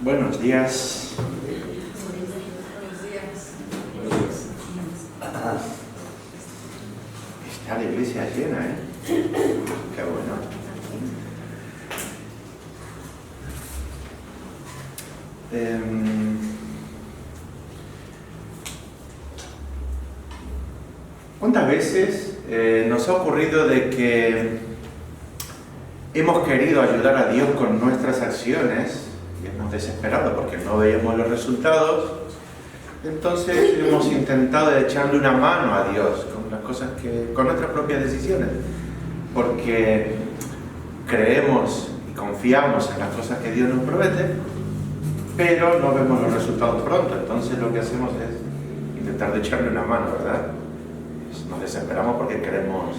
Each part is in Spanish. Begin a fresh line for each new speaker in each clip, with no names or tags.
Buenos días. Está la iglesia llena, ¿eh? Qué bueno. ¿Cuántas veces nos ha ocurrido de que hemos querido ayudar a Dios con nuestras acciones y hemos desesperado porque no veíamos los resultados? Entonces hemos intentado echarle una mano a Dios con las cosas con nuestras propias decisiones, porque creemos y confiamos en las cosas que Dios nos promete, pero no vemos los resultados pronto. Entonces lo que hacemos es intentar de echarle una mano, ¿verdad? Nos desesperamos porque queremos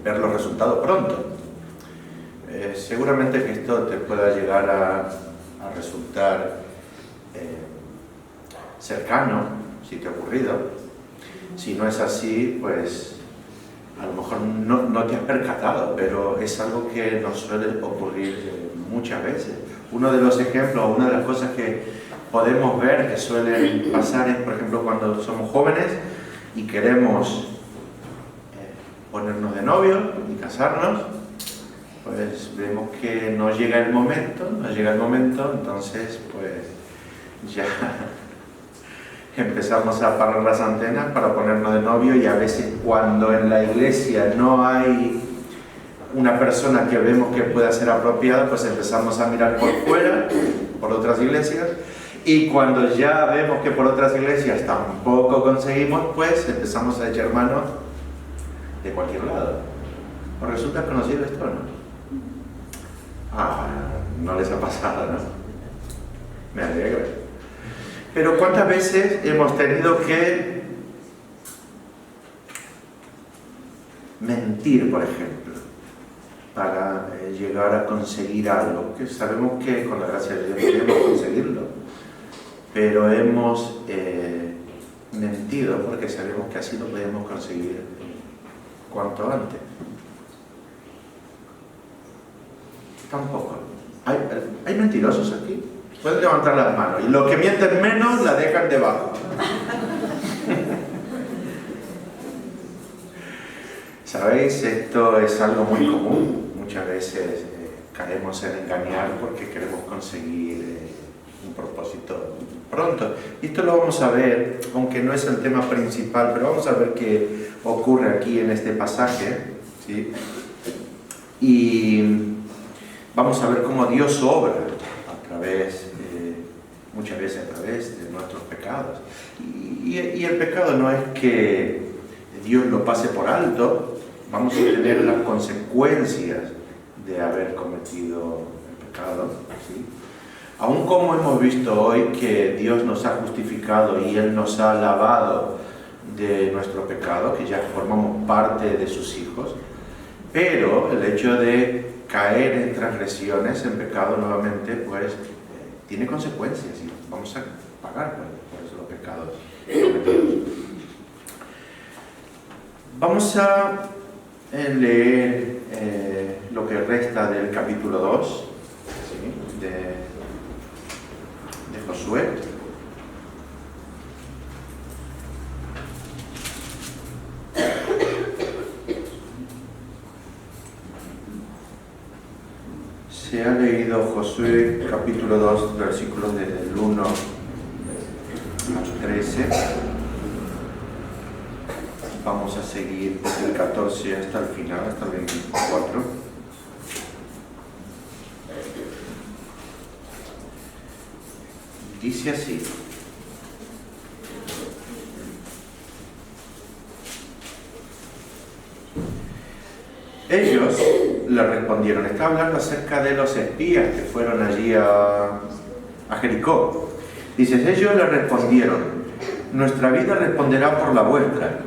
ver los resultados pronto. Seguramente que esto te pueda llegar a resultar cercano, si te ha ocurrido. Si no es así, pues a lo mejor no te has percatado, pero es algo que nos suele ocurrir muchas veces. Uno de los ejemplos, una de las cosas que podemos ver que suelen pasar es, por ejemplo, cuando somos jóvenes y queremos ponernos de novio y casarnos, pues vemos que no llega el momento, entonces pues ya empezamos a parar las antenas para ponernos de novio, y a veces cuando en la iglesia no hay una persona que vemos que pueda ser apropiada, pues empezamos a mirar por fuera, por otras iglesias, y cuando ya vemos que por otras iglesias tampoco conseguimos, pues empezamos a echar mano de cualquier lado. ¿Os resulta conocido esto, no? No les ha pasado, ¿no? Me alegro. Pero ¿cuántas veces hemos tenido que mentir, por ejemplo, para llegar a conseguir algo? Que sabemos que con la gracia de Dios podemos conseguirlo, pero hemos mentido porque sabemos que así lo podemos conseguir cuanto antes. Tampoco. ¿Hay mentirosos aquí? Pueden levantar las manos, y los que mienten menos la dejan debajo. ¿Sabéis? Esto es algo muy común. Muchas veces caemos en engañar porque queremos conseguir un propósito pronto. Y esto lo vamos a ver, aunque no es el tema principal, pero vamos a ver qué ocurre aquí en este pasaje, ¿sí? Y vamos a ver cómo Dios obra muchas veces a través de nuestros pecados. Y el pecado no es que Dios lo pase por alto. Vamos a tener las consecuencias de haber cometido el pecado, ¿sí? Aun como hemos visto hoy que Dios nos ha justificado y Él nos ha lavado de nuestro pecado, que ya formamos parte de sus hijos, pero el hecho de caer en transgresiones, en pecado nuevamente, pues tiene consecuencias y vamos a pagar por eso los pecados cometidos. Vamos a leer lo que resta del capítulo 2, ¿sí? de Josué. Se ha leído Josué capítulo 2, versículos desde el 1 al 13. Vamos a seguir desde el 14 hasta el final, hasta el 24. Dice así: ellos le respondieron, está hablando acerca de los espías que fueron allí a Jericó. Dice, ellos le respondieron, nuestra vida responderá por la vuestra,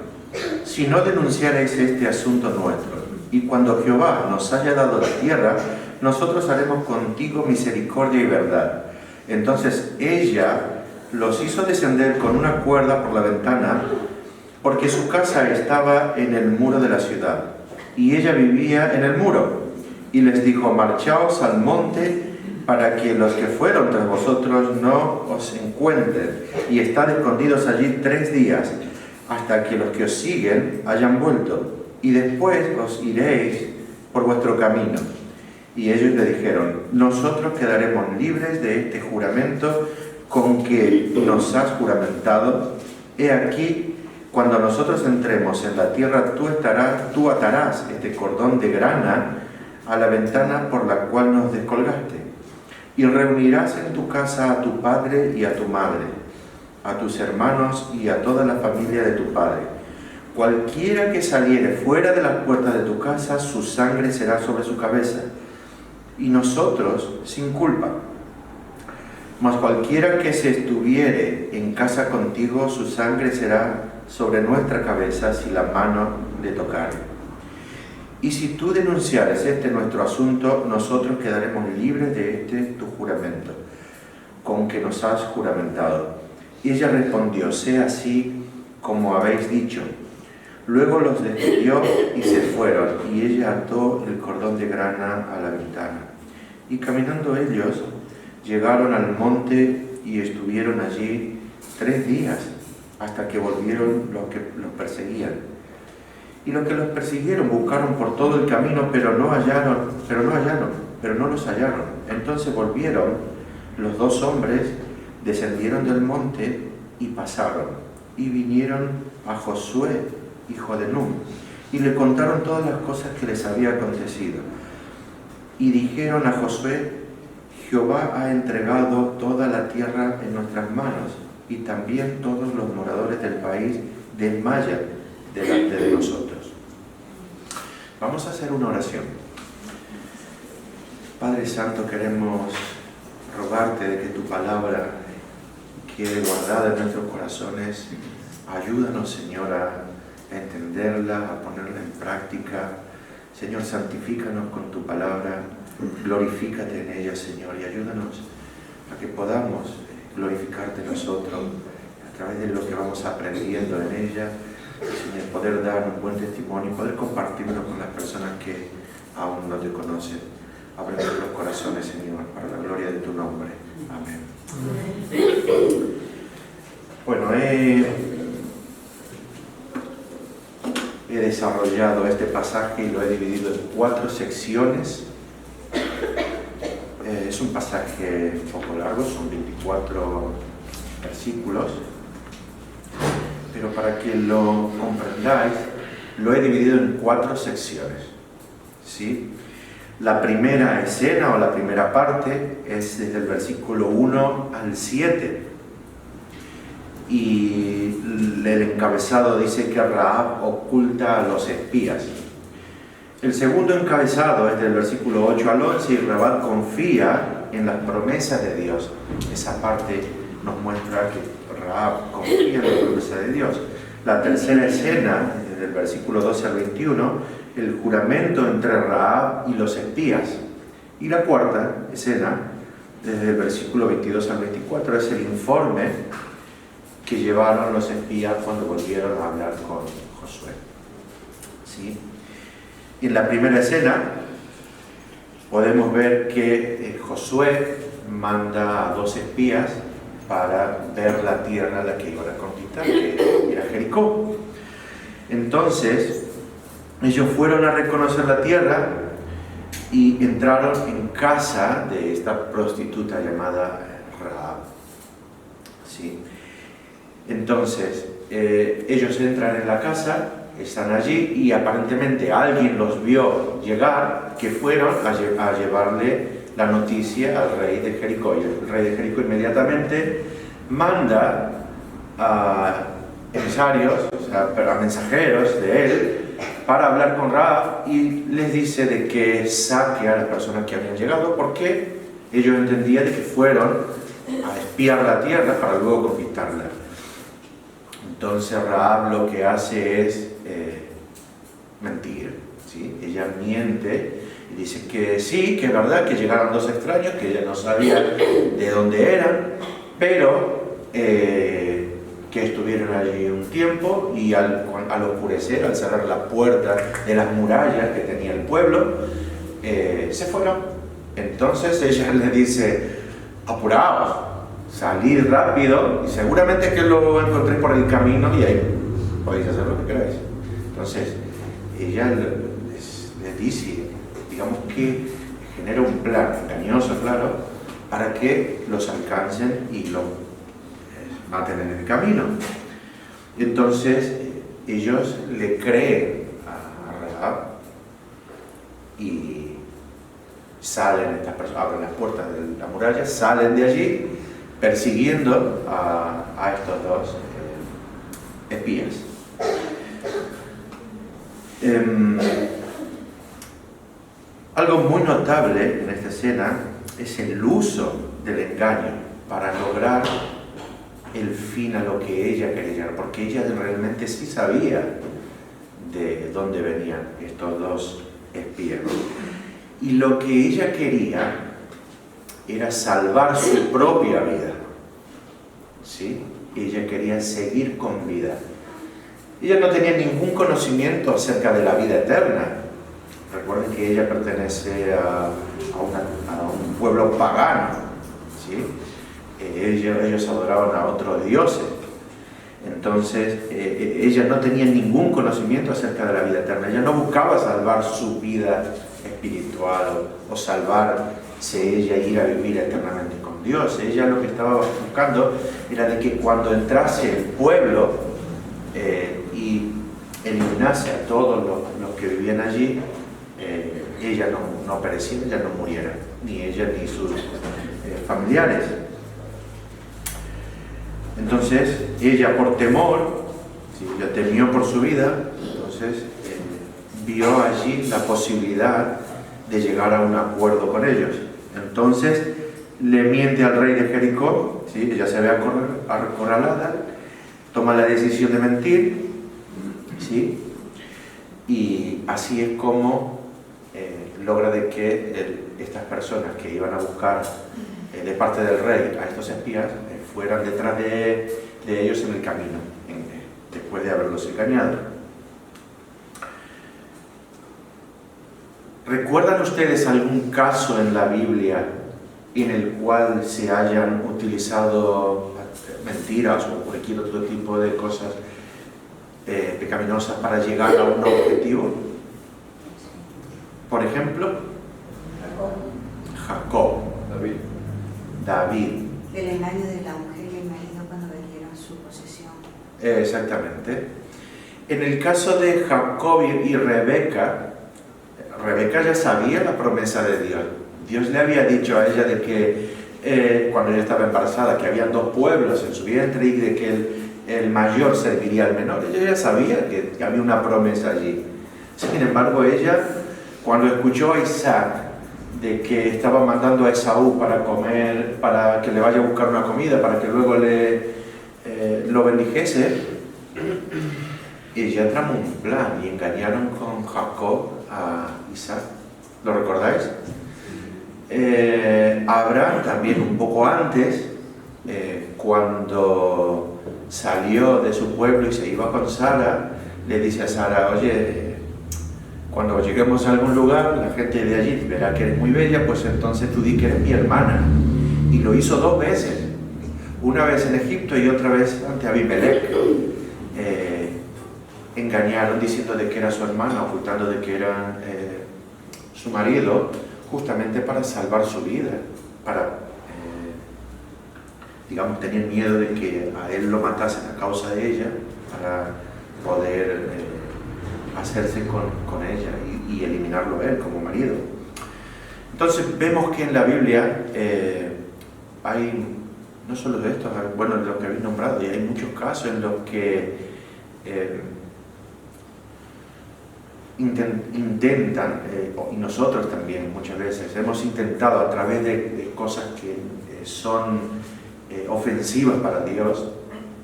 si no denunciaréis este asunto nuestro. Y cuando Jehová nos haya dado la tierra, nosotros haremos contigo misericordia y verdad. Entonces ella los hizo descender con una cuerda por la ventana, porque su casa estaba en el muro de la ciudad, y ella vivía en el muro. Y les dijo, marchaos al monte para que los que fueron tras vosotros no os encuentren, y estad escondidos allí 3 días, hasta que los que os siguen hayan vuelto, y después os iréis por vuestro camino. Y ellos le dijeron: nosotros quedaremos libres de este juramento con que nos has juramentado. He aquí, cuando nosotros entremos en la tierra, tú atarás este cordón de grana a la ventana por la cual nos descolgaste, y reunirás en tu casa a tu padre y a tu madre, a tus hermanos y a toda la familia de tu padre. Cualquiera que saliere fuera de las puertas de tu casa, su sangre será sobre su cabeza, y nosotros sin culpa. Mas cualquiera que se estuviere en casa contigo, su sangre será sobre nuestra cabeza si la mano le tocare. Y si tú denunciares nuestro asunto, nosotros quedaremos libres de tu juramento, con que nos has juramentado. Y ella respondió: sea así como habéis dicho. Luego los despidió y se fueron, y ella ató el cordón de grana a la ventana. Y caminando ellos, llegaron al monte y estuvieron allí 3 días, hasta que volvieron los que los perseguían. Y los que los persiguieron buscaron por todo el camino, pero no los hallaron. Entonces volvieron los 2 hombres, descendieron del monte y pasaron, y vinieron a Josué, hijo de Nun, y le contaron todas las cosas que les había acontecido. Y dijeron a Josué: Jehová ha entregado toda la tierra en nuestras manos, y también todos los moradores del país desmayan delante de nosotros. Vamos a hacer una oración. Padre Santo, queremos rogarte de que tu palabra quede guardada en nuestros corazones. Ayúdanos, Señor, a entenderla, a ponerla en práctica. Señor, santifícanos con tu palabra, glorifícate en ella, Señor, y ayúdanos a que podamos glorificarte nosotros a través de lo que vamos aprendiendo en ella, Señor, poder dar un buen testimonio y poder compartirlo con las personas que aún no te conocen. Abre nuestros corazones, Señor, para la gloria de tu nombre. Amén. Bueno, he desarrollado este pasaje y lo he dividido en 4 secciones. Es un pasaje un poco largo, son 24 versículos, pero para que lo comprendáis, lo he dividido en 4 secciones, ¿sí? La primera escena o la primera parte es desde el versículo 1 al 7, y el encabezado dice que Rahab oculta a los espías. El segundo encabezado es del versículo 8 al 11, y Rahab confía en las promesas de Dios. Esa parte nos muestra que Rahab confía en la promesa de Dios. La tercera escena, desde el versículo 12 al 21, el juramento entre Rahab y los espías. Y la cuarta escena, desde el versículo 22 al 24, es el informe que llevaron los espías cuando volvieron a hablar con Josué. ¿Sí? En la primera escena podemos ver que Josué manda a 2 espías para ver la tierra a la que iban a conquistar, que era Jericó. Entonces ellos fueron a reconocer la tierra y entraron en casa de esta prostituta llamada Rahab. ¿Sí? Entonces ellos entran en la casa, están allí, y aparentemente alguien los vio llegar, que fueron a llevarle la noticia al rey de Jericó. Y el rey de Jericó inmediatamente manda a emisarios, o sea, a mensajeros de él, para hablar con Rahab, y les dice de que saque a las personas que habían llegado, porque ellos entendían de que fueron a espiar la tierra para luego conquistarla. Entonces Rahab lo que hace es mentir, ¿sí? Ella miente y dice que sí, que es verdad que llegaron 2 extraños, que ella no sabía de dónde eran, pero que estuvieron allí un tiempo, y al oscurecer, al cerrar la puerta de las murallas que tenía el pueblo, se fueron. Entonces ella le dice, apuraos, salid rápido, y seguramente que lo encontréis por el camino y ahí podéis hacer lo que queráis. Entonces ella les dice, digamos que genera un plan engañoso, claro, para que los alcancen y los maten en el camino. Entonces ellos le creen a Rahab y salen, estas personas abren las puertas de la muralla, salen de allí persiguiendo a estos dos espías. Algo muy notable en esta escena es el uso del engaño para lograr el fin a lo que ella quería llegar, porque ella realmente sí sabía de dónde venían estos dos espías. Y lo que ella quería era salvar su propia vida. ¿Sí? Ella quería seguir con vida. Ella no tenía ningún conocimiento acerca de la vida eterna. Recuerden que ella pertenece a un pueblo pagano. ¿Sí? Ellos adoraban a otros dioses. Entonces, ella no tenía ningún conocimiento acerca de la vida eterna. Ella no buscaba salvar su vida espiritual o salvarse ella e ir a vivir eternamente con Dios. Ella lo que estaba buscando era de que cuando entrase el pueblo y eliminase a todos los que vivían allí, ella no pereciera, ella no muriera, ni ella ni sus familiares. Entonces ella, por temor, ella temió por su vida, entonces vio allí la posibilidad de llegar a un acuerdo con ellos. Entonces le miente al rey de Jericó, ¿sí? Ella se ve acorralada, toma la decisión de mentir, ¿sí? Y así es como logra de que estas personas que iban a buscar de parte del rey a estos espías fueran detrás de ellos en el camino, después de haberlos engañado. ¿Recuerdan ustedes algún caso en la Biblia en el cual se hayan utilizado mentiras o cualquier otro tipo de cosas pecaminosas para llegar a un objetivo? Por ejemplo, Jacob, David.
El engaño de la mujer y el marido cuando vendieron su posesión.
Exactamente. En el caso de Jacob y Rebeca, Rebeca ya sabía la promesa de Dios. Dios le había dicho a ella de que cuando ella estaba embarazada, que había dos pueblos en su vientre y de que el mayor serviría al menor. Ella ya sabía que había una promesa allí. Sin embargo, ella, cuando escuchó a Isaac de que estaba mandando a Esaú para comer, para que le vaya a buscar una comida, para que luego lo bendijese, ella tramó un plan y engañaron con Jacob a Isaac. ¿Lo recordáis? Abraham también un poco antes, cuando salió de su pueblo y se iba con Sara, le dice a Sara, oye, cuando lleguemos a algún lugar, la gente de allí verá que eres muy bella, pues entonces tú di que eres mi hermana. Y lo hizo dos veces, una vez en Egipto y otra vez ante Abimelech. Engañaron diciendo de que era su hermana, ocultando de que era su marido, justamente para salvar su vida, digamos, tenían miedo de que a él lo matasen a causa de ella, para poder hacerse con ella y eliminarlo a él como marido. Entonces vemos que en la Biblia hay, no solo de estos, bueno, de los que habéis nombrado, y hay muchos casos en los que intentan, y nosotros también muchas veces hemos intentado a través de cosas que son ofensivas para Dios,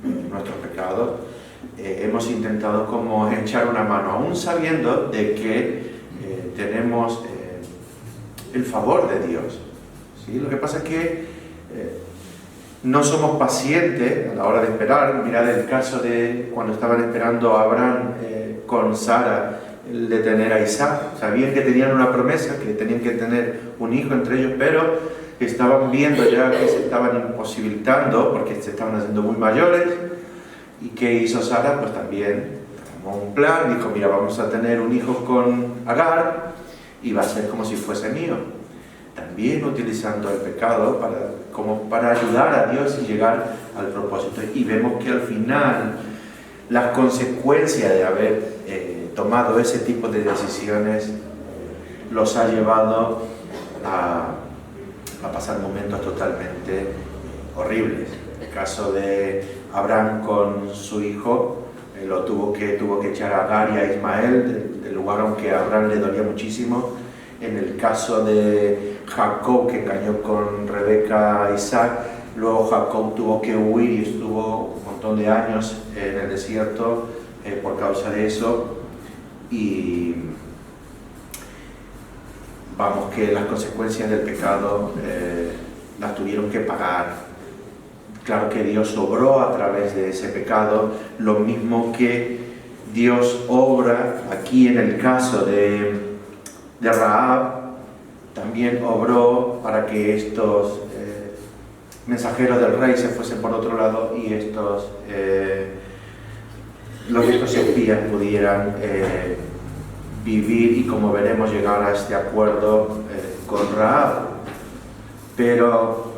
nuestros pecados, hemos intentado como echar una mano, aún sabiendo de que tenemos el favor de Dios, ¿sí? Lo que pasa es que no somos pacientes a la hora de esperar. Mirad el caso de cuando estaban esperando a Abraham con Sara el de tener a Isaac. Sabían que tenían una promesa, que tenían que tener un hijo entre ellos, pero estaban viendo ya que se estaban imposibilitando porque se estaban haciendo muy mayores. ¿Y qué hizo Sara? Pues también tomó un plan, dijo, mira, vamos a tener un hijo con Agar y va a ser como si fuese mío. También utilizando el pecado para ayudar a Dios y llegar al propósito. Y vemos que al final las consecuencias de haber tomado ese tipo de decisiones los ha llevado a pasar momentos totalmente horribles. El caso de Abraham con su hijo, tuvo que echar a Agar y a Ismael del lugar, aunque a Abraham le dolía muchísimo. En el caso de Jacob, que engañó con Rebeca a Isaac, luego Jacob tuvo que huir y estuvo un montón de años en el desierto por causa de eso. Y vamos, que las consecuencias del pecado las tuvieron que pagar. Claro que Dios obró a través de ese pecado, lo mismo que Dios obra aquí en el caso de Rahab, también obró para que estos mensajeros del rey se fuesen por otro lado y estos espías pudieran vivir y, como veremos, llegar a este acuerdo con Rahab. Pero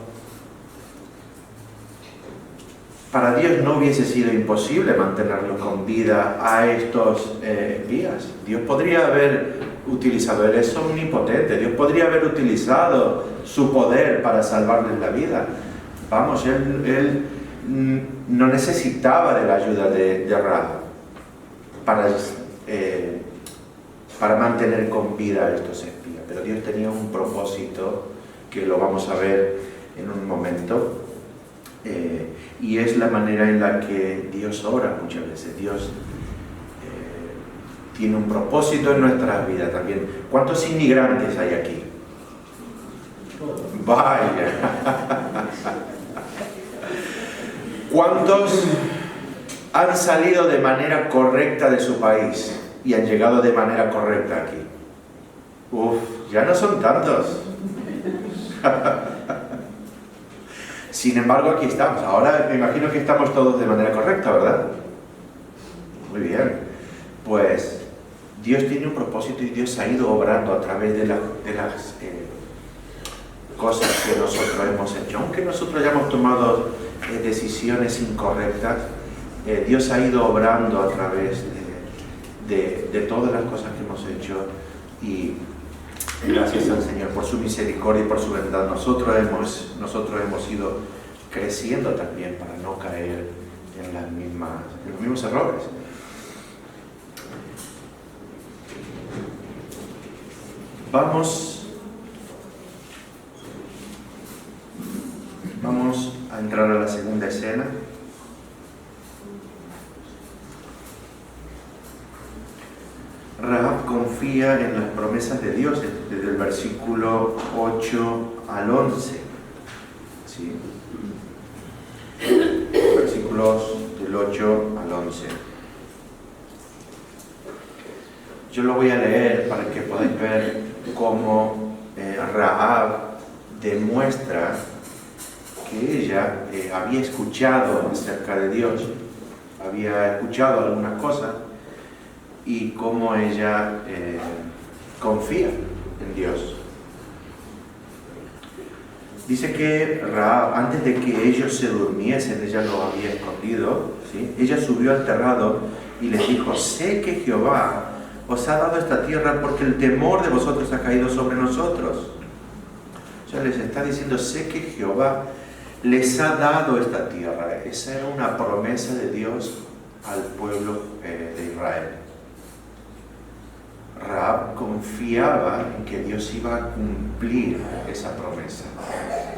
para Dios no hubiese sido imposible mantenerlos con vida a estos espías. Dios podría haber utilizado, Él es omnipotente, Dios podría haber utilizado su poder para salvarles la vida. Vamos, Él no necesitaba de la ayuda de Rahab para mantener con vida a estos espías, pero Dios tenía un propósito que lo vamos a ver en un momento. Y es la manera en la que Dios obra muchas veces. Dios tiene un propósito en nuestras vidas también. ¿Cuántos inmigrantes hay aquí? Vaya. ¿Cuántos han salido de manera correcta de su país y han llegado de manera correcta aquí? Uf, ya no son tantos. Sin embargo, aquí estamos. Ahora me imagino que estamos todos de manera correcta, ¿verdad? Muy bien. Pues Dios tiene un propósito y Dios ha ido obrando a través de las cosas que nosotros hemos hecho. Aunque nosotros hayamos tomado decisiones incorrectas, Dios ha ido obrando a través de todas las cosas que hemos hecho, y gracias al Señor por su misericordia y por su verdad nosotros hemos ido creciendo también para no caer en los mismos errores. Vamos a entrar a la segunda escena. Rahab confía en las promesas de Dios desde el versículo 8 al 11. ¿Sí? Versículos del 8 al 11. Yo lo voy a leer para que podáis ver cómo Rahab demuestra que ella había escuchado acerca de Dios, había escuchado algunas cosas, y cómo ella confía en Dios. Dice que Rahab, antes de que ellos se durmiesen, ella lo había escondido, ¿sí? Ella subió al terrado y les dijo: sé que Jehová os ha dado esta tierra porque el temor de vosotros ha caído sobre nosotros. O sea, les está diciendo: sé que Jehová les ha dado esta tierra. Esa era una promesa de Dios al pueblo de Israel. Rahab confiaba en que Dios iba a cumplir esa promesa,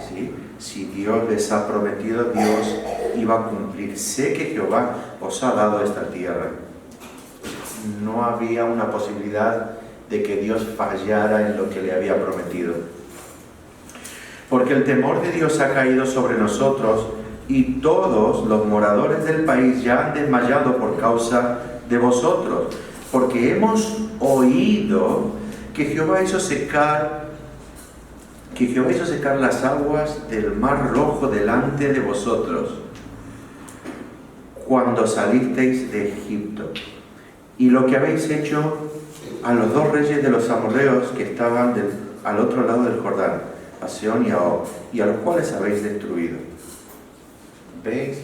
¿sí? Si Dios les ha prometido, Dios iba a cumplir. Sé que Jehová os ha dado esta tierra. No había una posibilidad de que Dios fallara en lo que le había prometido. Porque el temor de Dios ha caído sobre nosotros, y todos los moradores del país ya han desmayado por causa de vosotros, porque hemos oído que Jehová hizo secar las aguas del mar rojo delante de vosotros cuando salisteis de Egipto, y lo que habéis hecho a los 2 reyes de los amorreos que estaban al otro lado del Jordán, a Sehón y a Og, y a los cuales habéis destruido. ¿Veis?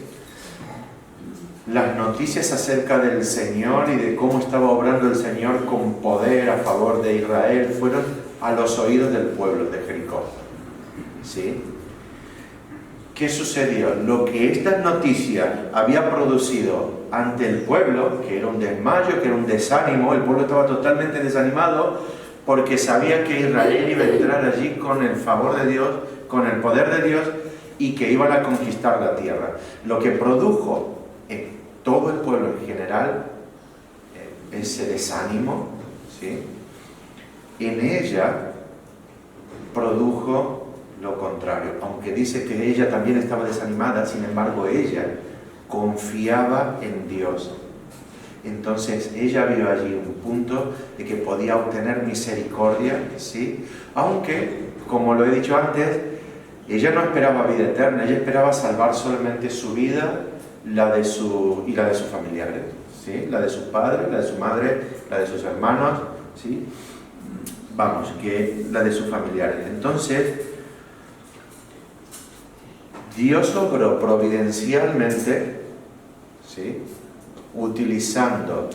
Las noticias acerca del Señor y de cómo estaba obrando el Señor con poder a favor de Israel fueron a los oídos del pueblo de Jericó. ¿Sí? ¿Qué sucedió? Lo que esta noticia había producido ante el pueblo, que era un desmayo, que era un desánimo, el pueblo estaba totalmente desanimado porque sabía que Israel iba a entrar allí con el favor de Dios, con el poder de Dios, y que iban a conquistar la tierra. Lo que produjo en todo el pueblo en general ese desánimo, ¿sí? En ella produjo lo contrario. Aunque dice que ella también estaba desanimada, sin embargo ella confiaba en Dios. Entonces ella vio allí un punto de que podía obtener misericordia, ¿sí? Aunque, como lo he dicho antes, ella no esperaba vida eterna, ella esperaba salvar solamente su vida y la de sus familiares, ¿sí? La de sus padres, la de su madre, la de sus hermanos, ¿sí? Vamos, que la de sus familiares. Entonces, Dios obró providencialmente, ¿sí? Utilizando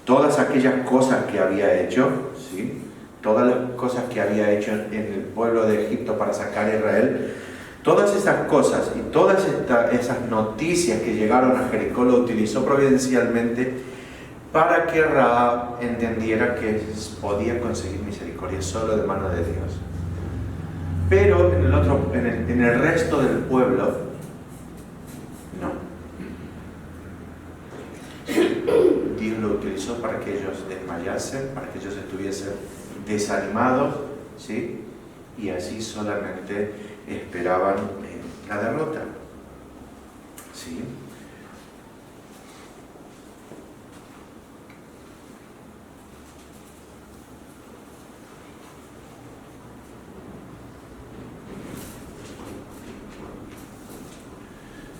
todas aquellas cosas que había hecho, ¿sí? Todas las cosas que había hecho en el pueblo de Egipto para sacar a Israel, todas esas cosas y todas esas noticias que llegaron a Jericó lo utilizó providencialmente para que Rahab entendiera que podía conseguir misericordia solo de mano de Dios. Pero en el resto del pueblo, no. Dios lo utilizó para que ellos desmayasen, para que ellos estuviesen desanimados, ¿sí? Y así solamente esperaban la derrota, ¿sí?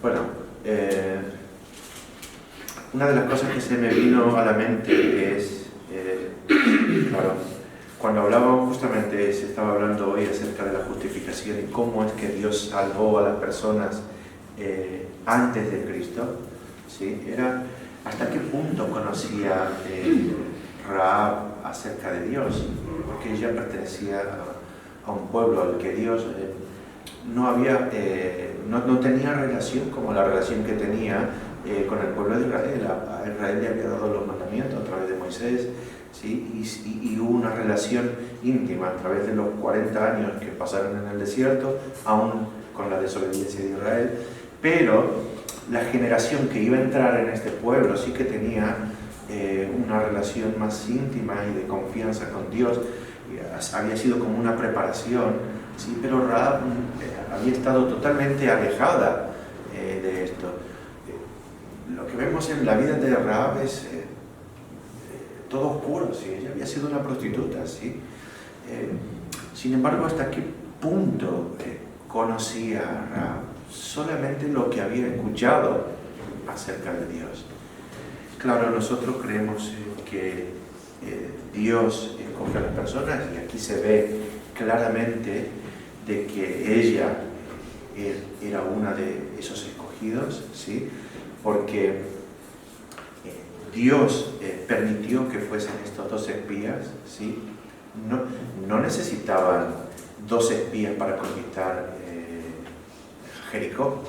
Bueno, una de las cosas que se me vino a la mente es, claro, cuando hablábamos justamente, se estaba hablando hoy acerca de la justificación y cómo es que Dios salvó a las personas antes de Cristo, ¿sí? Era hasta qué punto conocía Rahab acerca de Dios, porque ella pertenecía a un pueblo al que Dios no tenía relación como la relación que tenía con el pueblo de Israel. A Israel le había dado los mandamientos a través de Moisés, ¿sí? Y hubo una relación íntima a través de los 40 años que pasaron en el desierto, aún con la desobediencia de Israel. Pero la generación que iba a entrar en este pueblo sí que tenía una relación más íntima y de confianza con Dios. Había sido como una preparación, ¿sí? Pero Rahab había estado totalmente alejada de esto. Lo que vemos en la vida de Rahab es todo oscuro, ¿sí? Ella había sido una prostituta, ¿sí? Sin embargo, ¿hasta qué punto conocía a Rahab? Solamente lo que había escuchado acerca de Dios. Claro, nosotros creemos que Dios escoge a las personas, y aquí se ve claramente de que ella era una de esos escogidos, ¿sí? Porque Dios permitió que fuesen estos 2 espías, ¿sí? No necesitaban 2 espías para conquistar Jericó.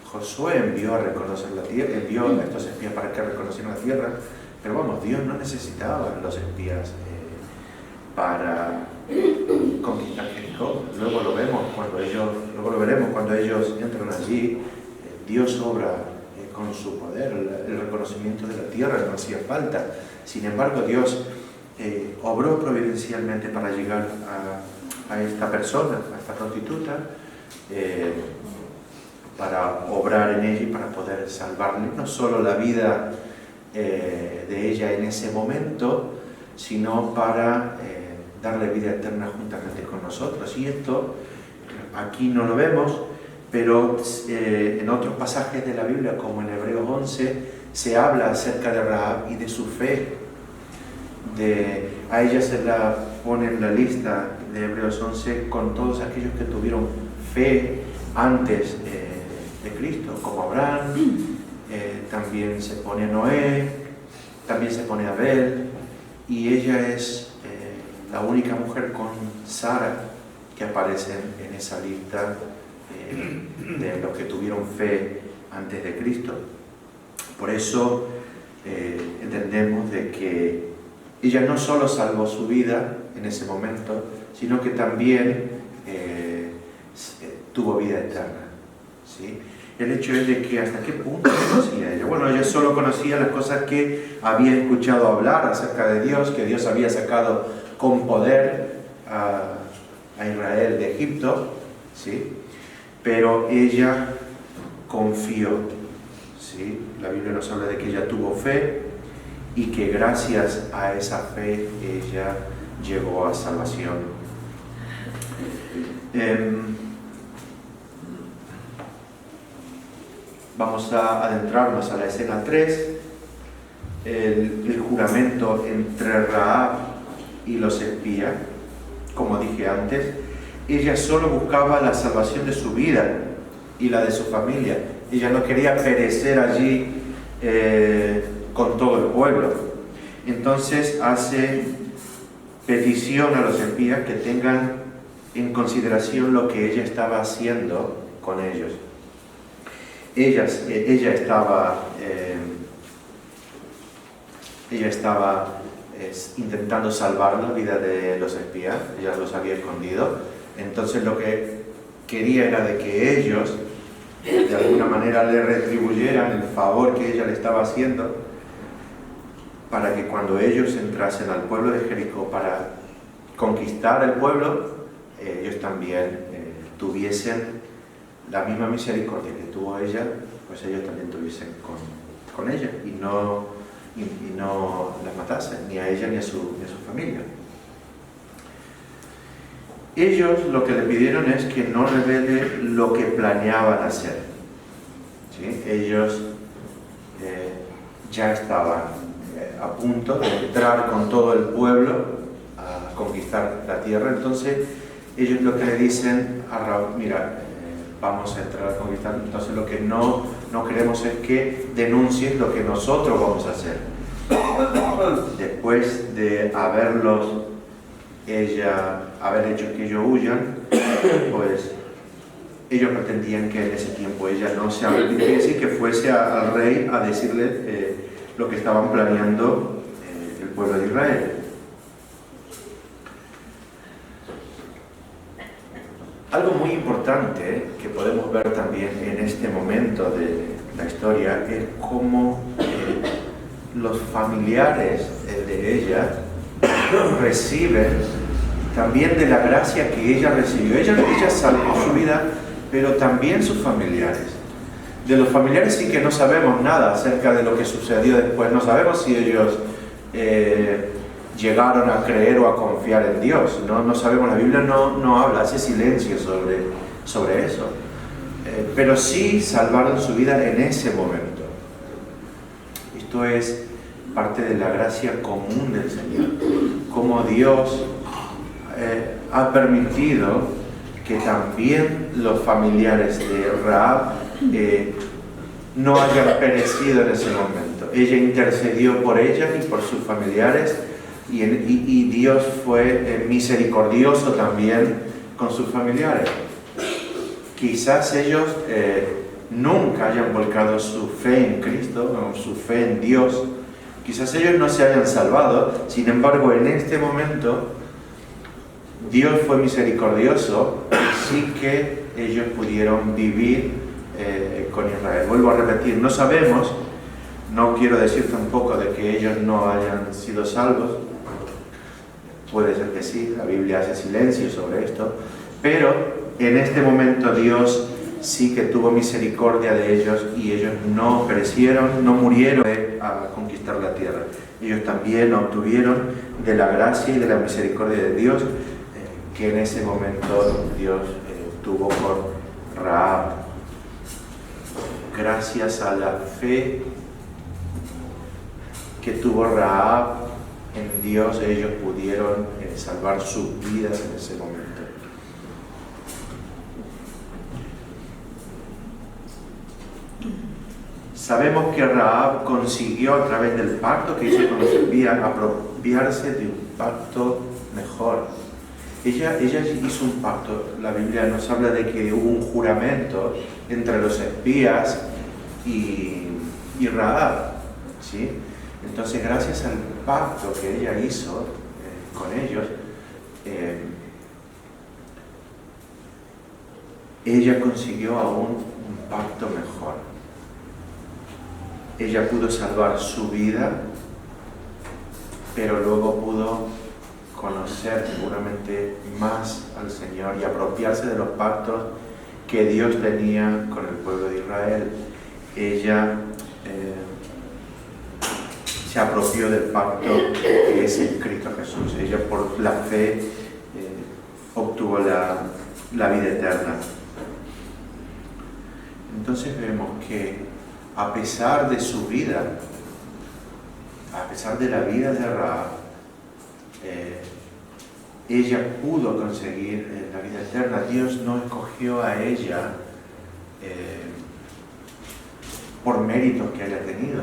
Josué envió a reconocer la tierra, envió a estos espías para que reconocieran la tierra, pero vamos, Dios no necesitaba los espías para conquistar Jericó. Luego lo veremos cuando ellos entran allí. Dios obra con su poder, el reconocimiento de la tierra no hacía falta. Sin embargo, Dios obró providencialmente para llegar a esta persona, a esta prostituta, para obrar en ella y para poder salvarle no solo la vida de ella en ese momento, sino para darle vida eterna juntamente con nosotros. Y esto aquí no lo vemos, pero en otros pasajes de la Biblia, como en Hebreos 11, se habla acerca de Rahab y de su fe. A ella se la pone en la lista de Hebreos 11 con todos aquellos que tuvieron fe antes de Cristo, como Abraham, también se pone Noé, también se pone Abel, y ella es la única mujer con Sara que aparece en esa lista de los que tuvieron fe antes de Cristo. Por eso entendemos de que ella no solo salvó su vida en ese momento, sino que también tuvo vida eterna, ¿sí? El hecho es de que hasta qué punto conocía ella. Bueno, ella solo conocía las cosas que había escuchado hablar acerca de Dios, que Dios había sacado con poder a Israel de Egipto, ¿sí? Pero ella confió, ¿sí? La Biblia nos habla de que ella tuvo fe y que gracias a esa fe ella llegó a salvación. Vamos a adentrarnos a la escena 3, el juramento entre Rahab y los espías. Como dije antes, ella solo buscaba la salvación de su vida y la de su familia. Ella no quería perecer allí con todo el pueblo. Entonces hace petición a los espías que tengan en consideración lo que ella estaba haciendo con ellos. Ella estaba intentando salvar la vida de los espías. Ella los había escondido. Entonces lo que quería era de que ellos de alguna manera le retribuyeran el favor que ella le estaba haciendo, para que cuando ellos entrasen al pueblo de Jericó para conquistar el pueblo, ellos también tuviesen la misma misericordia que tuvo ella, pues ellos también tuviesen con ella y no las matasen, ni a ella ni a su familia. Ellos lo que le pidieron es que no revele lo que planeaban hacer, ¿sí? Ellos ya estaban a punto de entrar con todo el pueblo a conquistar la tierra. Entonces ellos lo que le dicen a Rahab: mira, vamos a entrar a conquistar, entonces lo que no queremos es que denuncies lo que nosotros vamos a hacer. Después de haber hecho que ellos huyan, pues ellos pretendían que en ese tiempo ella no se arrepintiese y que fuese al rey a decirle lo que estaban planeando el pueblo de Israel. Algo muy importante que podemos ver también en este momento de la historia es cómo los familiares de ella reciben también de la gracia que ella recibió. Ella salvó su vida, pero también sus familiares. De los familiares sí que no sabemos nada acerca de lo que sucedió después. No sabemos si ellos llegaron a creer o a confiar en Dios. No sabemos, la Biblia no habla, hace silencio sobre eso. Pero sí salvaron su vida en ese momento. Esto es parte de la gracia común del Señor. Como Dios ha permitido que también los familiares de Rahab no hayan perecido en ese momento. Ella intercedió por ellas y por sus familiares, y Dios fue misericordioso también con sus familiares. Quizás ellos nunca hayan volcado su fe en Cristo, o su fe en Dios. Quizás ellos no se hayan salvado. Sin embargo, en este momento Dios fue misericordioso, así que ellos pudieron vivir con Israel. Vuelvo a repetir, no sabemos, no quiero decir tampoco de que ellos no hayan sido salvos. Puede ser que sí, la Biblia hace silencio sobre esto, pero en este momento Dios sí que tuvo misericordia de ellos y ellos no perecieron, no murieron a conquistar la tierra. Ellos también obtuvieron de la gracia y de la misericordia de Dios que en ese momento Dios tuvo con Rahab. Gracias a la fe que tuvo Rahab en Dios, ellos pudieron salvar sus vidas en ese momento. Sabemos que Rahab consiguió a través del pacto que hizo con los espías apropiarse de un pacto mejor. Ella hizo un pacto. La Biblia nos habla de que hubo un juramento entre los espías y Rahab, ¿sí? Entonces, gracias al pacto que ella hizo con ellos, ella consiguió aún un pacto mejor. Ella pudo salvar su vida, pero luego pudo conocer seguramente más al Señor y apropiarse de los pactos que Dios tenía con el pueblo de Israel. Ella se apropió del pacto que es en Cristo Jesús. Ella por la fe obtuvo la vida eterna. Entonces vemos que a pesar de su vida, a pesar de la vida de Rahab, ella pudo conseguir la vida eterna. Dios no escogió a ella por méritos que haya tenido.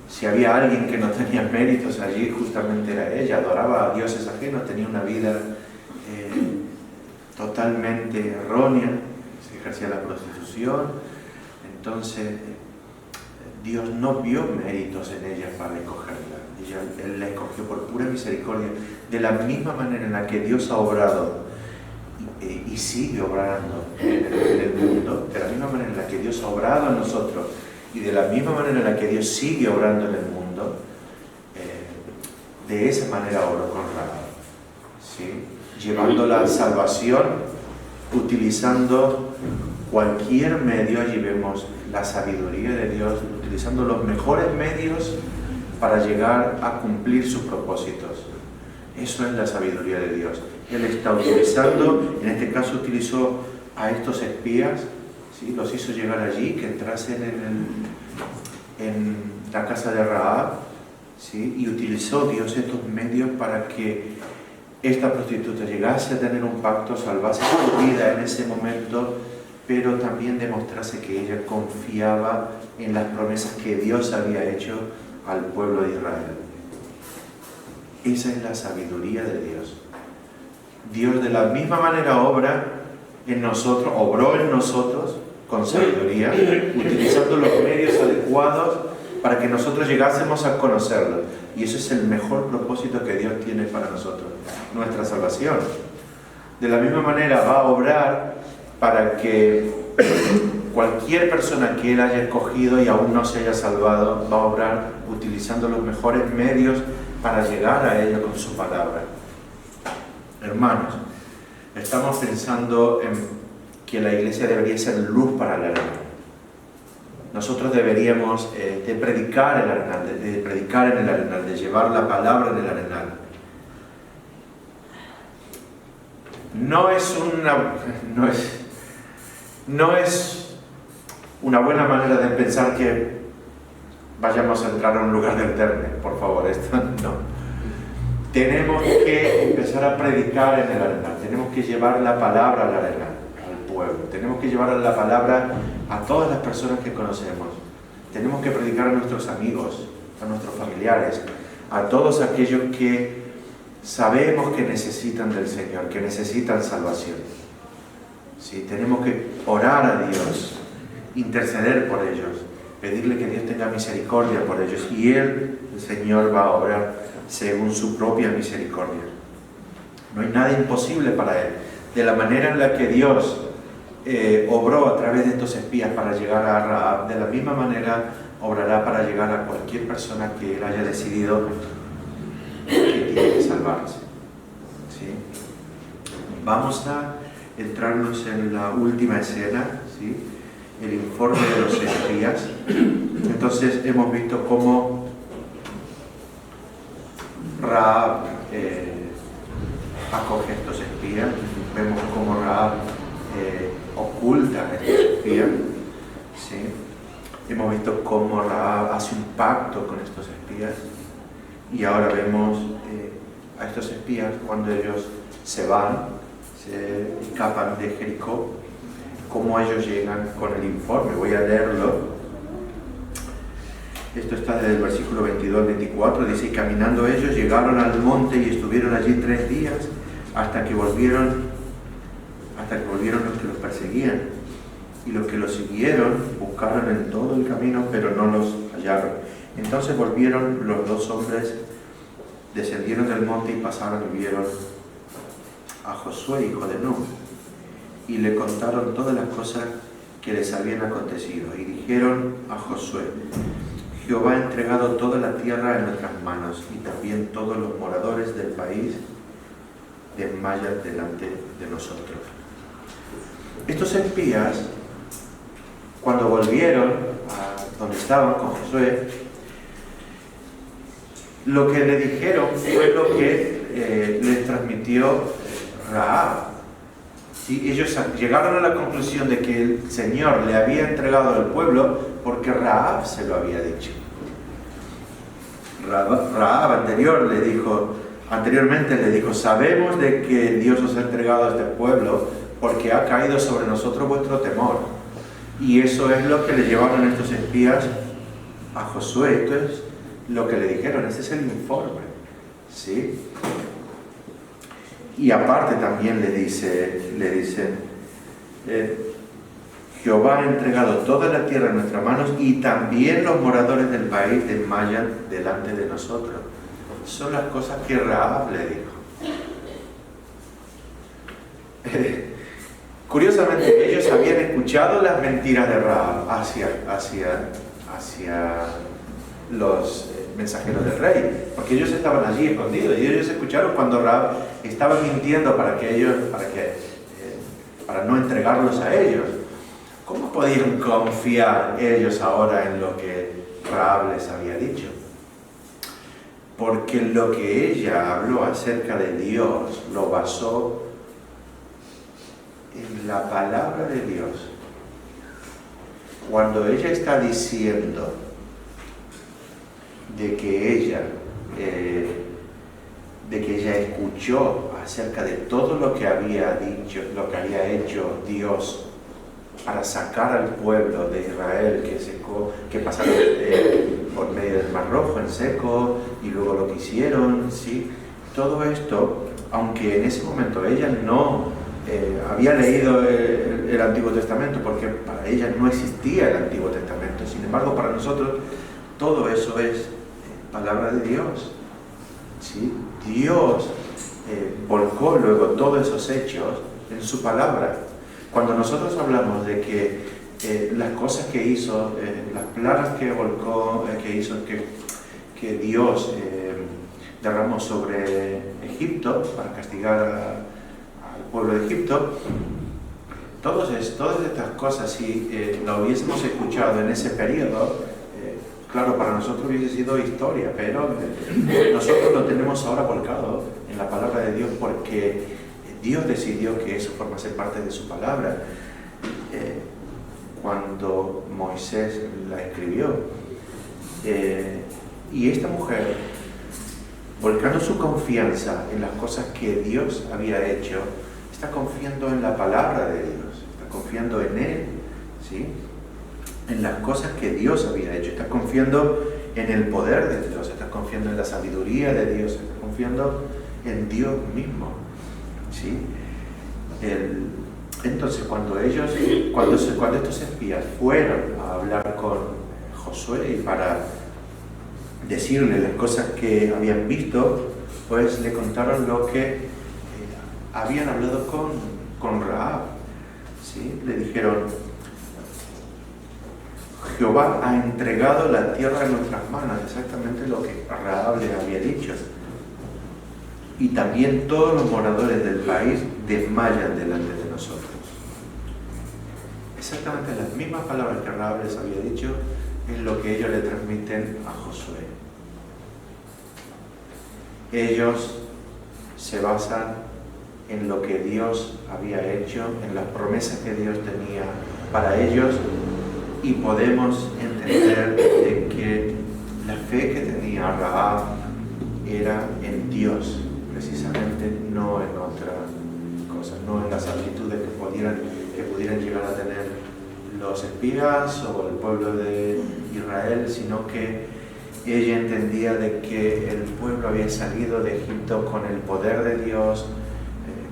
Si había alguien que no tenía méritos allí, justamente era ella. Adoraba a dioses ajenos, tenía una vida totalmente errónea, se ejercía la prostitución. Entonces, Dios no vio méritos en ella para escogerla. Él la escogió por pura misericordia. De la misma manera en la que Dios ha obrado y sigue obrando en el mundo, de la misma manera en la que Dios ha obrado en nosotros y de la misma manera en la que Dios sigue obrando en el mundo, de esa manera obró con Rahab, ¿sí? Llevando la salvación, utilizando cualquier medio. Allí vemos la sabiduría de Dios, utilizando los mejores medios para llegar a cumplir sus propósitos. Eso es la sabiduría de Dios. Él está utilizando, en este caso utilizó a estos espías, ¿sí? Los hizo llegar allí, que entrasen en la casa de Rahab, ¿sí? Y utilizó Dios estos medios para que esta prostituta llegase a tener un pacto, salvase su vida en ese momento, pero también demostrase que ella confiaba en las promesas que Dios había hecho al pueblo de Israel. Esa es la sabiduría de Dios. Dios de la misma manera obró en nosotros con sabiduría, utilizando los medios adecuados para que nosotros llegásemos a conocerlo. Y eso es el mejor propósito que Dios tiene para nosotros, nuestra salvación. De la misma manera va a obrar para que cualquier persona que Él haya escogido y aún no se haya salvado, va a obrar utilizando los mejores medios para llegar a ella con su palabra. Hermanos, estamos pensando en que la iglesia debería ser luz para el Arenal. Nosotros deberíamos de predicar el Arenal, de predicar en el Arenal, de llevar la palabra en el Arenal. No es una buena manera de pensar que vayamos a entrar a un lugar del Terne, por favor, esto no. Tenemos que empezar a predicar en el Arenal, tenemos que llevar la palabra al Arenal, al pueblo, tenemos que llevar la palabra a todas las personas que conocemos, tenemos que predicar a nuestros amigos, a nuestros familiares, a todos aquellos que sabemos que necesitan del Señor, que necesitan salvación. ¿Sí? Tenemos que orar a Dios, interceder por ellos, pedirle que Dios tenga misericordia por ellos, y Él, el Señor, va a obrar según su propia misericordia. No hay nada imposible para Él. De la manera en la que Dios obró a través de estos espías para llegar a Rahab, de la misma manera obrará para llegar a cualquier persona que Él haya decidido que tiene que salvarse. ¿Sí? Vamos a entrarnos en la última escena, ¿sí? El informe de los espías. Entonces hemos visto cómo Rahab acoge a estos espías, vemos cómo Rahab oculta a estos espías, ¿sí? Hemos visto cómo Rahab hace un pacto con estos espías, y ahora vemos a estos espías cuando ellos se van, se escapan de Jericó, cómo ellos llegan con el informe. Voy a leerlo. Esto está desde el versículo 22 al 24, dice: caminando ellos llegaron al monte y estuvieron allí 3 días hasta que volvieron los que los perseguían. Y los que los siguieron buscaron en todo el camino, pero no los hallaron. Entonces volvieron los 2 hombres, descendieron del monte y pasaron y vieron a Josué, hijo de Nun, y le contaron todas las cosas que les habían acontecido. Y dijeron a Josué: Jehová ha entregado toda la tierra en nuestras manos, y también todos los moradores del país desmayan delante de nosotros. Estos espías, cuando volvieron a donde estaban con Josué, lo que le dijeron fue lo que les transmitió Rahab. ¿Sí? Ellos llegaron a la conclusión de que el Señor le había entregado al pueblo porque Rahab se lo había dicho. Rahab anteriormente le dijo: sabemos de que Dios os ha entregado a este pueblo porque ha caído sobre nosotros vuestro temor. Y eso es lo que le llevaron estos espías a Josué. Esto es lo que le dijeron, ese es el informe, ¿sí? Y aparte también le dicen: Jehová ha entregado toda la tierra en nuestras manos, y también los moradores del país desmayan delante de nosotros. Son las cosas que Rahab le dijo. Curiosamente, ellos habían escuchado las mentiras de Rahab hacia los mensajeros del rey, porque ellos estaban allí escondidos, y ellos escucharon cuando Rahab estaba mintiendo para no entregarlos a ellos. ¿Cómo podían confiar ellos ahora en lo que Rahab les había dicho? Porque lo que ella habló acerca de Dios lo basó en la palabra de Dios. Cuando ella está diciendo de que ella escuchó acerca de todo lo que había dicho, lo que había hecho Dios para sacar al pueblo de Israel que pasaron por medio del Mar Rojo en seco, y luego lo que hicieron, ¿sí? Todo esto, aunque en ese momento ella no había leído el Antiguo Testamento, porque para ella no existía el Antiguo Testamento, sin embargo para nosotros todo eso es palabra de Dios, ¿sí? Dios volcó luego todos esos hechos en su palabra. Cuando nosotros hablamos de que las cosas que hizo, las plagas que volcó, que Dios derramó sobre Egipto para castigar al pueblo de Egipto, todas estas cosas, si lo hubiésemos escuchado en ese periodo, claro, para nosotros hubiese sido historia, pero nosotros lo tenemos ahora volcado en la palabra de Dios porque Dios decidió que eso formase parte de su palabra. Cuando Moisés la escribió, y esta mujer, volcando su confianza en las cosas que Dios había hecho, está confiando en la palabra de Dios, está confiando en Él, ¿sí? En las cosas que Dios había hecho, está confiando en el poder de Dios, está confiando en la sabiduría de Dios, está confiando en Dios mismo, ¿sí? Entonces cuando estos espías fueron a hablar con Josué y para decirle las cosas que habían visto, pues le contaron lo que habían hablado con Rahab, ¿sí? Le dijeron: Jehová ha entregado la tierra en nuestras manos, exactamente lo que Rahab les había dicho. y también todos los moradores del país desmayan delante de nosotros. Exactamente las mismas palabras que Rahab les había dicho es lo que ellos le transmiten a Josué. Ellos se basan en lo que Dios había hecho, en las promesas que Dios tenía para ellos, y podemos entender de que la fe que tenía Rahab era en Dios, precisamente, no en otra cosa, no en las actitudes que pudieran llegar a tener los espías o el pueblo de Israel, sino que ella entendía de que el pueblo había salido de Egipto con el poder de Dios,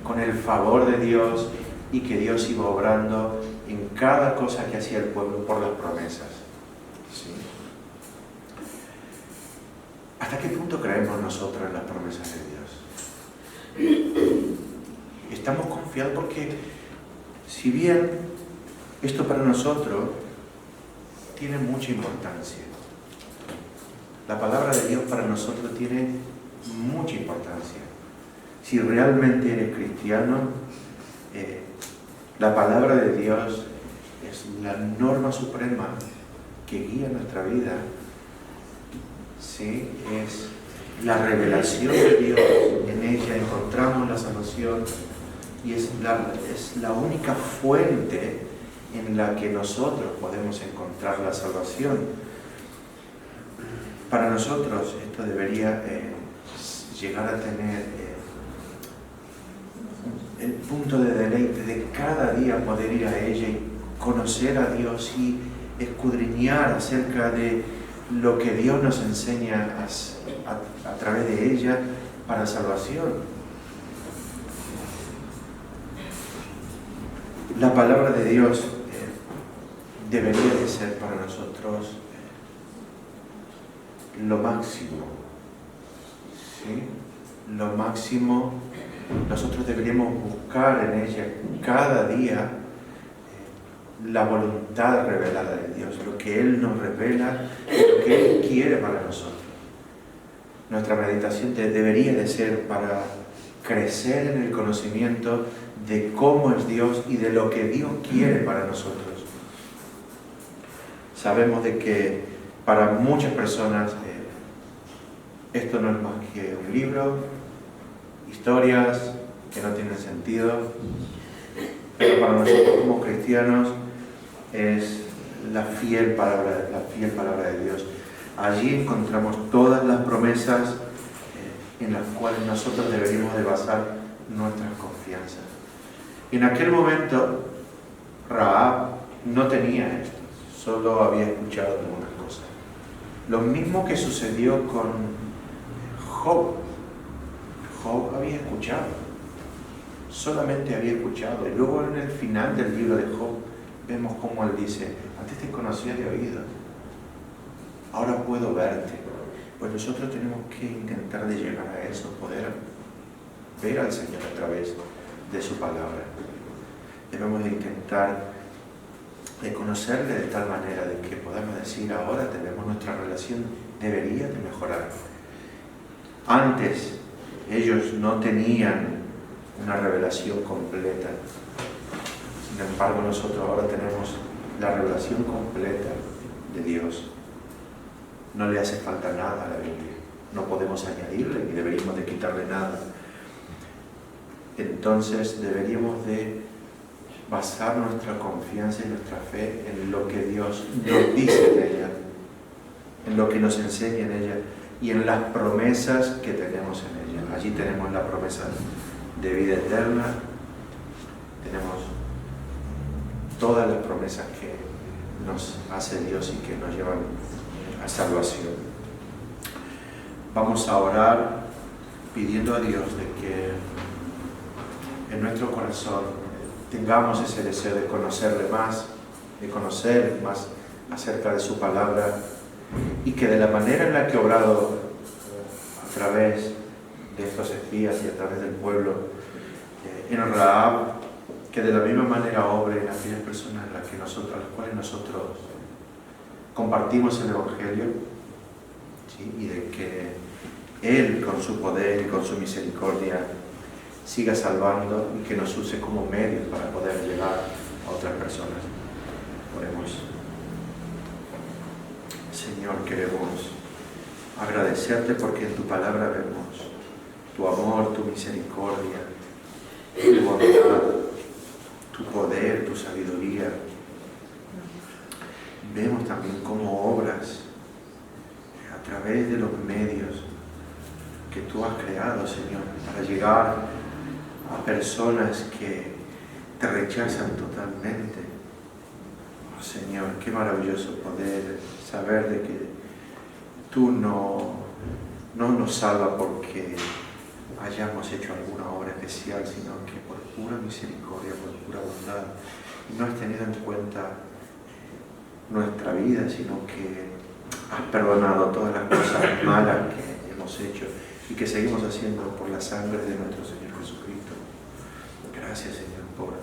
con el favor de Dios, y que Dios iba obrando en cada cosa que hacía el pueblo por las promesas. ¿Sí? ¿Hasta qué punto creemos nosotros en las promesas de Dios? Estamos confiados porque, si bien esto para nosotros tiene mucha importancia, la palabra de Dios para nosotros tiene mucha importancia. Si realmente eres cristiano, la palabra de Dios es la norma suprema que guía nuestra vida. ¿Sí? Es la revelación de Dios, en ella encontramos la salvación, y es la única fuente en la que nosotros podemos encontrar la salvación. Para nosotros esto debería llegar a tener el punto de deleite de cada día poder ir a ella y conocer a Dios y escudriñar acerca de lo que Dios nos enseña a través de ella para salvación. La palabra de Dios debería de ser para nosotros lo máximo, ¿sí? Lo máximo. Nosotros deberíamos buscar en ella cada día la voluntad revelada de Dios, lo que Él nos revela, lo que Él quiere para nosotros. Nuestra meditación debería de ser para crecer en el conocimiento de cómo es Dios y de lo que Dios quiere para nosotros. Sabemos de que para muchas personas esto no es más que un libro, historias que no tienen sentido, pero para nosotros como cristianos es la fiel palabra de Dios. Allí encontramos todas las promesas en las cuales nosotros deberíamos de basar nuestras confianzas. En aquel momento Rahab no tenía esto, solo había escuchado algunas cosas. Lo mismo que sucedió con Job. Job había escuchado, solamente había escuchado. Y luego en el final del libro de Job vemos cómo él dice: antes te conocía de oído, ahora puedo verte. Pues nosotros tenemos que intentar de llegar a eso, poder ver al Señor a través de su palabra. Debemos de intentar de conocerle de tal manera de que podamos decir: ahora tenemos nuestra relación, debería de mejorar. Antes ellos no tenían una revelación completa. Sin embargo, nosotros ahora tenemos la revelación completa de Dios. No le hace falta nada a la Biblia. No podemos añadirle ni deberíamos de quitarle nada. Entonces deberíamos de basar nuestra confianza y nuestra fe en lo que Dios nos dice en ella, en lo que nos enseña en ella y en las promesas que tenemos en ella. Allí tenemos la promesa de vida eterna, tenemos todas las promesas que nos hace Dios y que nos llevan a salvación. Vamos a orar pidiendo a Dios de que en nuestro corazón tengamos ese deseo de conocerle más, de conocer más acerca de su palabra, y que de la manera en la que ha obrado a través de estos espías y a través del pueblo en Rahab, que de la misma manera obre en aquellas personas a las cuales nosotros compartimos el Evangelio, ¿sí? Y de que Él con su poder y con su misericordia siga salvando y que nos use como medios para poder llegar a otras personas. Oremos. Señor, queremos agradecerte porque en tu palabra vemos tu amor, tu misericordia, tu bondad, tu poder, tu sabiduría. Vemos también cómo obras a través de los medios que tú has creado, Señor, para llegar a personas que te rechazan totalmente. Oh, Señor, qué maravilloso poder saber de que tú no nos salvas porque hayamos hecho alguna obra especial, sino que por pura misericordia, por pura bondad. Y no has tenido en cuenta nuestra vida, sino que has perdonado todas las cosas malas que hemos hecho y que seguimos haciendo por la sangre de nuestro Señor Jesucristo. Gracias, Señor, por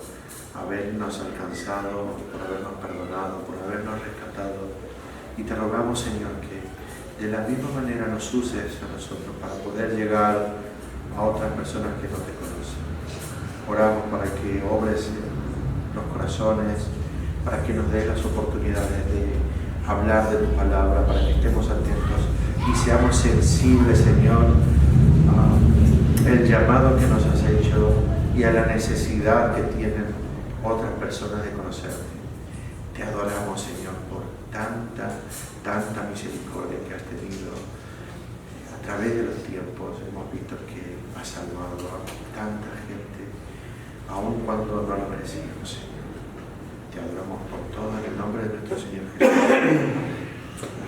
habernos alcanzado, por habernos perdonado, por habernos rescatado. Y te rogamos, Señor, que de la misma manera nos uses a nosotros para poder llegar a otras personas que no te conocen. Oramos para que obres en los corazones, para que nos des las oportunidades de hablar de tu palabra, para que estemos atentos y seamos sensibles, Señor, al llamado que nos has hecho y a la necesidad que tienen otras personas de conocerte. Te adoramos, Señor, por tanta misericordia que has tenido. A través de los tiempos hemos visto que has salvado a tanta gente, aun cuando no lo merecíamos, Señor. Te adoramos por todo en el nombre de nuestro Señor Jesús.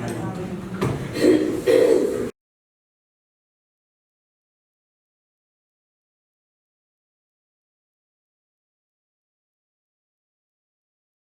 Amén.